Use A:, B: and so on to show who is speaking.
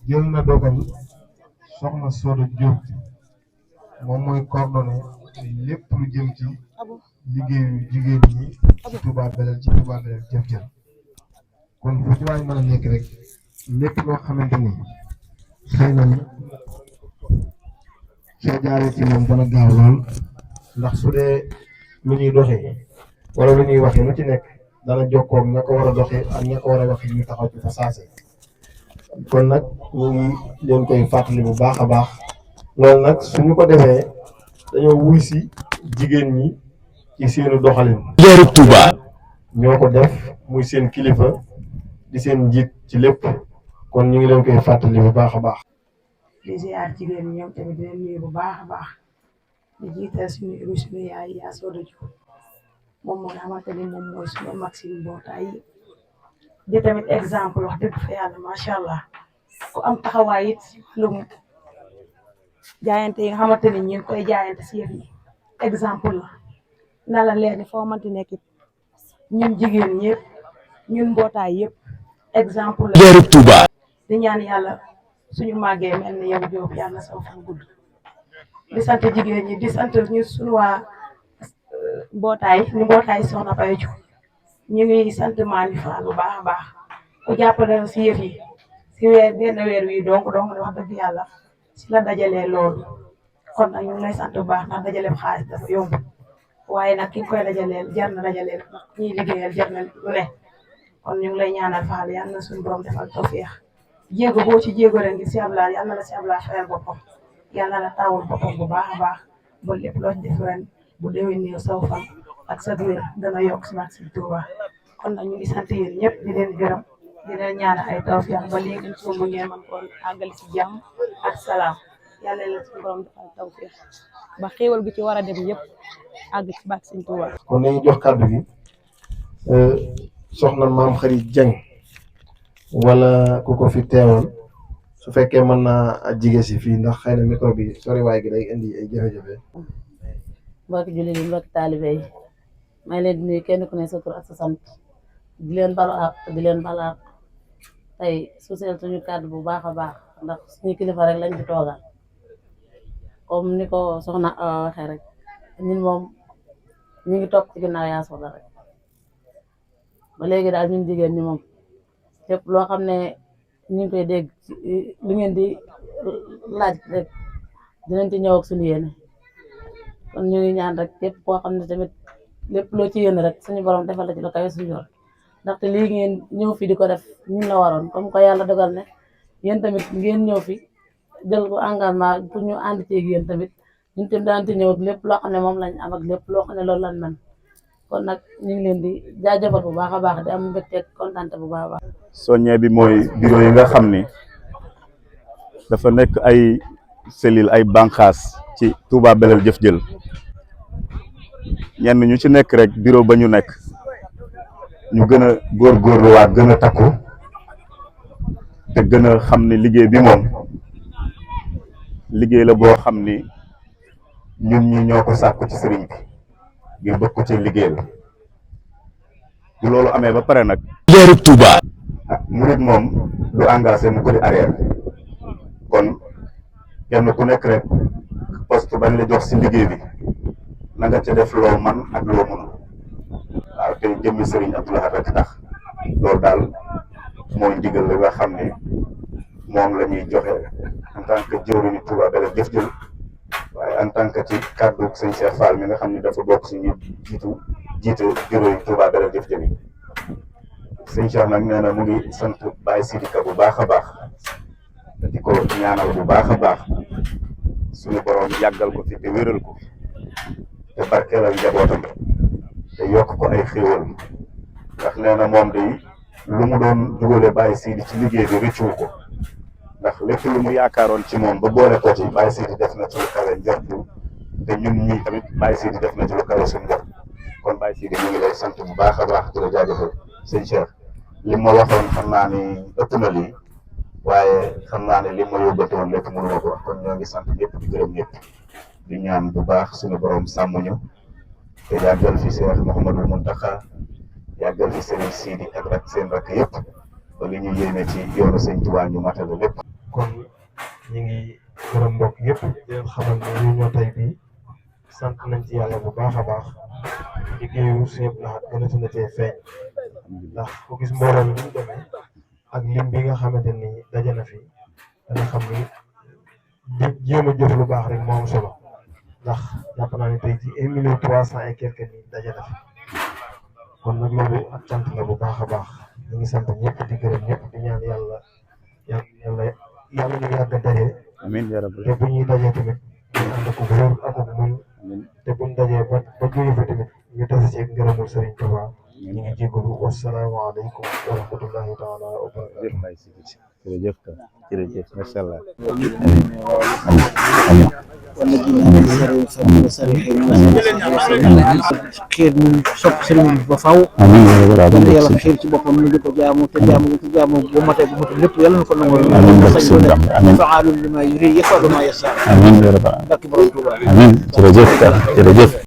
A: jël na dogal soxna Soda Diop moom mooy coordonné lépp lu jëm ci liggéeyu jigéen ñi ci Touba Belel Jëf Jël kon fu ci waay mën a nekk rek lépp loo xamante ni xëy na ni soo jaaree ci moom dana gaaw lool ndax su dee lu ñuy doxee wala lu ñuy waxee lu ci nekk dana jokkoo ak ña ko war a doxee ak ña ko war a waxee ñu taxaw ci fa saase kon nag ñu ngi leen koy fàttali bu baax a baax loolu nag suñu ko defee dañoo wuy si jigéen ñi ci seenu doxalin. Leeru Touba ñoo ko def muy seen kilifa di seen njiit ci lépp kon ñu ngi leen koy fàttali bu baax a baax.
B: di ziar jigéen ñi ñoom tamit di leen nuyu bu baax a baax di jiital suñu yaay yaa Soda Diop moom moo xamante ni moom mooy suñu mag si mbootaay yi di tamit exemple wax dëgg fa yàlla macha allah ku am taxawaay it lu jaayante yi nga xamante ni ñu ngi koy jaayante si yëf yi exemple la na la leer ni foo mënti nekk ñun jigéen ñëpp ñun mbootaay yëpp exemple la. Leeru Touba di ñaan yàlla suñu màggee mel ni yow Diop yàlla sa fan gudd di sant jigéen ñi di sant ñu suñu waa mbootaay soxna Bayju ñu ngi sant Mami Fall bu baax a baax ku jàppale si yëf yi si benn weer wi donc wax dëgg yàlla si la dajalee loolu kon nag ñu ngi lay sant bu baax ndax dajale xaalis dafa yomb waaye nag ki nga koy dajaleel jar na dajaleel ñuy liggéeyal jar na lu ne kon ñu ngi lay ñaanal Fall yal na suñu borom defal tawfeex jéego boo ci jéego ren gi si Ablaye yal na la si Ablaye fayal boppam yal na la taawul boppam bu baax a baax ba lépp loo ci def ren bu déwénee saw fan ak sa wér dana yokk si si Touba kon nag ñu ngi sant yéen ñëpp di leen gërëm di leen ñaanal ay tawfeex ba léegi sumb ngeen mën ko àggali si jàmm ak salaam yàlla la suñu borom defal tawfeex ba xéewal gi ci war a dem yëpp àgg ci baax si Touba.
A: kon nañu jox kàddu gi soxna maam Xari Jeng wala ku ko fi teewal su fekkee mën naa jige si fii ndax xëy na micro bi soriwaay gi day indi ay jafe-jafe.
C: mbokki jullit yi mbokki taalibe yi may leen di nuyu kenn ku ne sa tur ak sa sant di leen balu àq di leen balu àq tey suuseel suñu kàddu bu baax a baax ndax suñu kilifa rek lañ fi toogal comme ni ko soxna waxee rek ñun moom ñu ngi topp ci ginnaaw yaa Soda rek ba léegi daal ñun jigéen ñi moom lépp loo xam ne ñu ngi koy dégg lu ngeen di laaj rek dinañ ci ñëw ak suñu yéene kon ñu ngi ñaan rek képp koo xam ne tamit lépp loo ci yéene rek suñu borom defal la ci lu kawe suñu yoon ndaxte lii ngeen ñëw fi di ko def ñun la waroon comme que yàlla dogal ne yéen tamit ngeen ñëw fi jël ko engagement pour ñu ànd ci yéen tamit ñun tamit daan ci ñëw ak lépp loo xam ne moom lañ am ak lépp loo xam ne loolu lañ mën kon nag ñu ngi leen di jaajëfal bu baax a baax di am mbégte kontaante bu baax a baax.
D: soññee bi mooy bureau yi nga xam ni dafa nekk ay cellule ay bànqaas ci Touba Belel Jëf Jël ñenn ñu ci nekk rek bureau ba ñu nekk ñu gën a góorgóorluwaat gën a takku te gën a xam ni liggéey bi moom liggéey la boo xam ni ñun ñi ñoo ko sàkku ci sëriñ bi ngir bëgg ko ci liggéey la bu loolu amee ba pare nag Leeru Touba murit moom du engagé mu ko di arrière kon kenn ku nekk rek poste bañ la jox si liggéey bi na nga ca def loo man ak loo mënul waaw te jëmmi sëriñ Abdoulaye rek tax loolu daal mooy ndigal la nga xam ne moom la ñuy joxe en tant que jëwriñu Touba Belel Jëf Jël waaye en tant que ci kàddu sëñ Cheikh Fall mi nga xam ne dafa bokk si ñu jiite bureau yi Touba Belel Jëf Jël yi sëñ Cheikh nag nee na mu ngi sant Baye Sidika bu baax a baax di ko ñaanal bu baax a baax suñu borom yàggal ko fi te wéral ko te barkeelal njabootam te yokk ko ay xéewal ndax nee na moom day lu mu doon dugale Baye Sidi ci liggéey bi rëccuwu ko ndax lépp lu mu yaakaaroon ci moom ba boole ko ci Baye Sidi def na ci lu kawe njortu te ñun ñii tamit Baye Sidi def na ci lu kawe suñu njort kon Baye Sidi ñu ngi lay sant bu baax a baax di la jaajëfal sëñ Cheikh li ma waxoon xam naa ni ëpp na lii waaye xam naa ne li ma yóbbante woon lépp mënu ma ko wax kon ñoo ngi sant ñëpp di gërëm ñëpp di ñaan bu baax suñu borom sàmm ñu te yàggal fi Cheikh Mouhamadou Mountakha yàggal fi Serigne Sidi ak seen rakk yëpp ba li ñu yéene ci yoonu sëñ Tuubaa ñu matale lépp
A: kon ñu ngi gërëm mbokk yëpp di leen xamal ne réunion tey bii sant nañ ci yàlla bu baax a baax liggéeyu Sëñ Abdou Lahad gënatu na cee feeñ ndax ku gis mbooloo mi ni mu demee ak lim bi nga xamante ni daje na fi dana xam ni jéem a jëf lu baax rek moo am solo ndax jàpp naa ne tey ci 1,300,000 et quelques ni daje na fi kon nag loolu ak cant la bu baax a baax ñu ngi sant ñëpp di gërëm ñëpp di ñaan yàlla ñu yàgg a daje
D: amiin yaa rabbal
A: te bu ñuy dajee tamit ñu ànd ko wóor ak muñ te buñ dajee ba jóge fa tamit ñu tase ci ngërëmul Serigne Touba ñu ngi jégalu wasalaamaaleykum wa rahmatullahi taala wa barakatuh.
D: jërëjëf jërëjëf macha allah.
E: xeet ñu sopp sëriñ bi ba faw yàlla xeet ci boppam ñu di ko jaamu te jaamu bu matee bu matul lépp yàlla na ko nangoo fa'aalun limaa yuriid yaf'alu maa yashaa.
D: amiin yaa rabbal
E: barke borom Tuuba.
D: amiin jërëjëf jërëjëf.